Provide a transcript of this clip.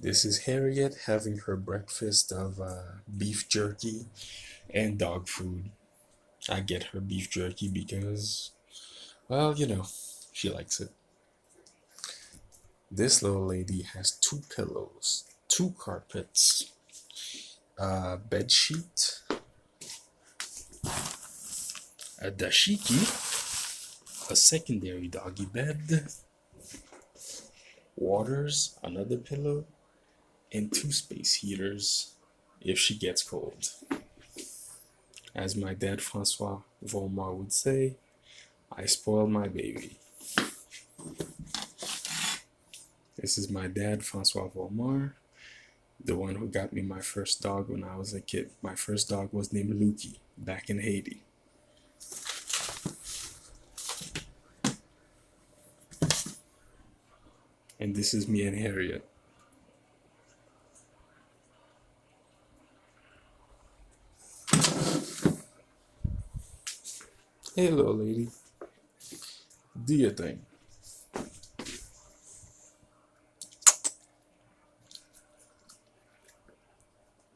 This is Harriet having her breakfast of beef jerky and dog food. I get her beef jerky because, well, she likes it. This little lady has two pillows, two carpets, a bed sheet, a dashiki, a secondary doggy bed, waters, another pillow, and two space heaters if she gets cold. As my dad Francois Volmar would say, I spoil my baby. This is my dad Francois Volmar, the one who got me my first dog when I was a kid. My first dog was named Lukey back in Haiti. And this is me and Harriet. Hey, little lady, do your thing.